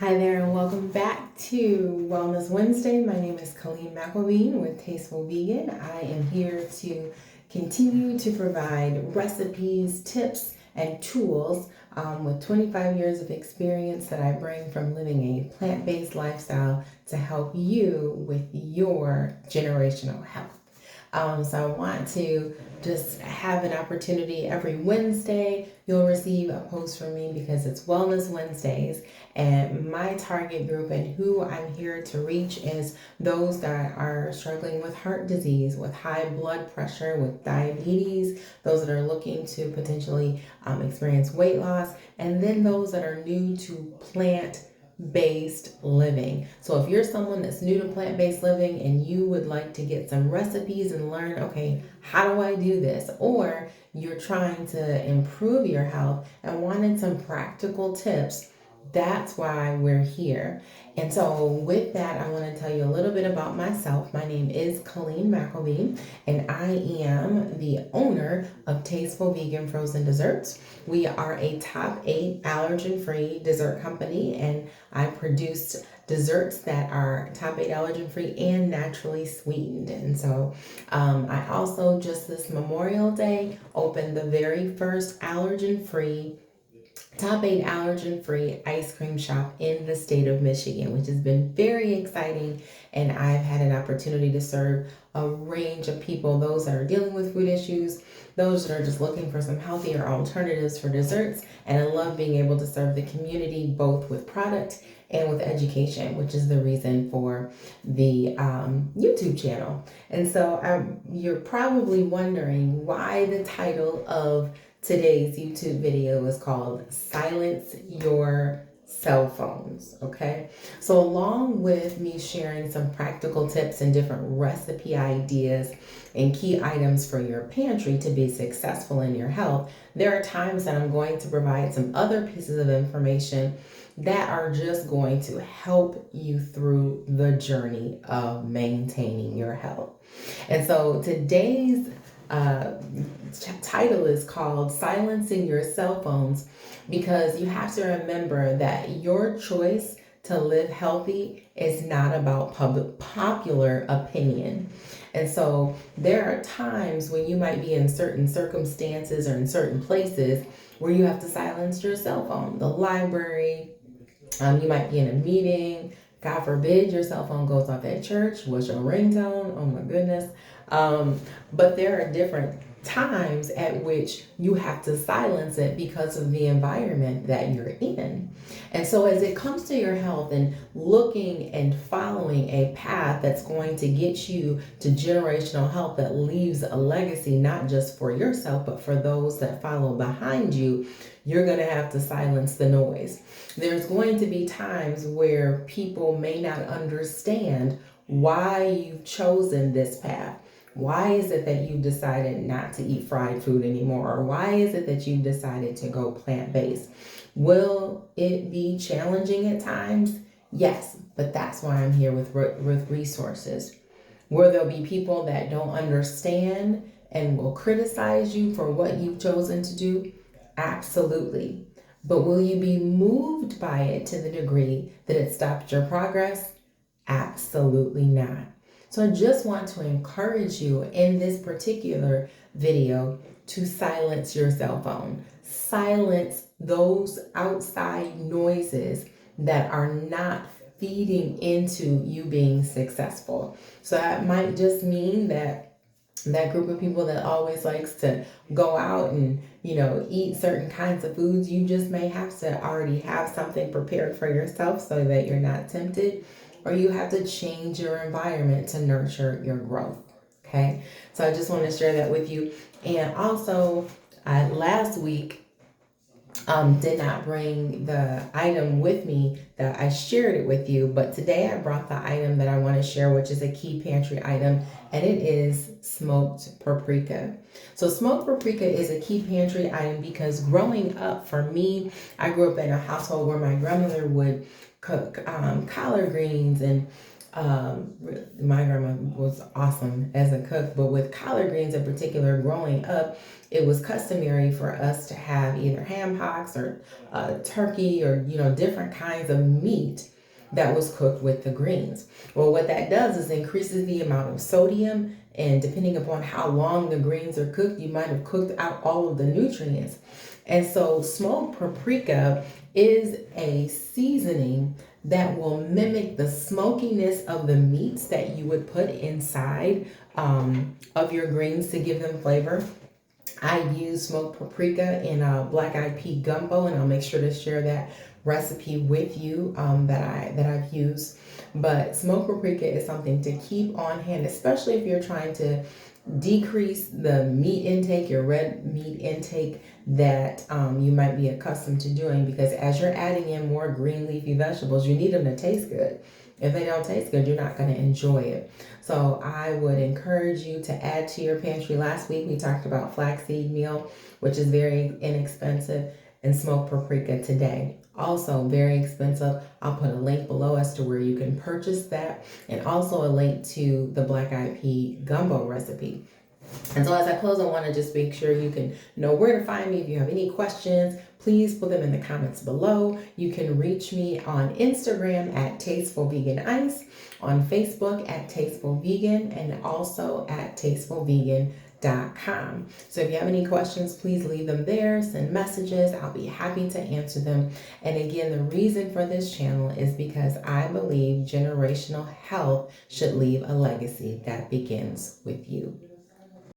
Hi there, and welcome back to Wellness Wednesday. My name is Colleen McElveen with Tastefull Vegan. I am here to continue to provide recipes, tips, and tools with 25 years of experience that I bring from living a plant-based lifestyle to help you with your generational health. So I want to just have an opportunity every Wednesday. You'll receive a post from me because it's Wellness Wednesdays. And my target group and who I'm here to reach is those that are struggling with heart disease, with high blood pressure, with diabetes, those that are looking to potentially experience weight loss, and then those that are new to plant-based living. So if you're someone that's new to plant-based living and you would like to get some recipes and learn, okay, how do I do this? Or you're trying to improve your health and wanted some practical tips, that's why we're here. And so with that, I want to tell you a little bit about myself. My name is Colleen McElveen, and I am the owner of Tastefull Vegan Frozen Desserts. We are a top 8 allergen-free dessert company, and I produce desserts that are top 8 allergen-free and naturally sweetened. And so I also just this Memorial Day opened the very first allergen-free top 8 allergen-free ice cream shop in the state of Michigan, which has been very exciting. And I've had an opportunity to serve a range of people, those that are dealing with food issues, those that are just looking for some healthier alternatives for desserts. And I love being able to serve the community both with product and with education, which is the reason for the YouTube channel. And so you're probably wondering why the title of today's YouTube video is called Silence Your Cell Phones, okay? So along with me sharing some practical tips and different recipe ideas and key items for your pantry to be successful in your health, there are times that I'm going to provide some other pieces of information that are just going to help you through the journey of maintaining your health. And so today's title is called Silencing Your Cell Phones, because you have to remember that your choice to live healthy is not about popular opinion. And so there are times when you might be in certain circumstances or in certain places where you have to silence your cell phone. The library, you might be in a meeting. God forbid your cell phone goes off at church. What's your ringtone? Oh my goodness. But there are different times at which you have to silence it because of the environment that you're in. And so as it comes to your health and looking and following a path that's going to get you to generational health that leaves a legacy, not just for yourself, but for those that follow behind you, you're going to have to silence the noise. There's going to be times where people may not understand why you've chosen this path. Why is it that you decided not to eat fried food anymore? Or why is it that you decided to go plant-based? Will it be challenging at times? Yes, but that's why I'm here with resources. Will there be people that don't understand and will criticize you for what you've chosen to do? Absolutely. But will you be moved by it to the degree that it stopped your progress? Absolutely not. So I just want to encourage you in this particular video to silence your cell phone. Silence those outside noises that are not feeding into you being successful. So that might just mean that group of people that always likes to go out and eat certain kinds of foods, you just may have to already have something prepared for yourself so that you're not tempted, or you have to change your environment to nurture your growth. Okay, so I just want to share that with you. And also last week did not bring the item with me that I shared it with you, but today I brought the item that I want to share, which is a key pantry item, and it is smoked paprika. So smoked paprika is a key pantry item because growing up for me, I grew up in a household where my grandmother would cook collard greens and My grandma was awesome as a cook, but with collard greens in particular, growing up, it was customary for us to have either ham hocks or turkey or different kinds of meat that was cooked with the greens. Well, what that does is increases the amount of sodium, and depending upon how long the greens are cooked, you might have cooked out all of the nutrients. And so smoked paprika is a seasoning that will mimic the smokiness of the meats that you would put inside of your greens to give them flavor. I use smoked paprika in a black eyed pea gumbo, and I'll make sure to share that recipe with you that I've used. But smoked paprika is something to keep on hand, especially if you're trying to decrease the meat intake, your red meat intake that you might be accustomed to doing, because as you're adding in more green leafy vegetables, you need them to taste good. If they don't taste good, you're not going to enjoy it. So I would encourage you to add to your pantry. Last week we talked about flaxseed meal, which is very inexpensive, and smoked paprika today. Also very expensive. I'll put a link below as to where you can purchase that, and also a link to the black eyed pea gumbo recipe. And so as I close, I want to just make sure you can know where to find me. If you have any questions, please put them in the comments below. You can reach me on Instagram at Tastefull Vegan Ice, on Facebook at Tastefull Vegan, and also at tastefullvegan.com. So if you have any questions, please leave them there, send messages. I'll be happy to answer them. And again, the reason for this channel is because I believe generational health should leave a legacy that begins with you.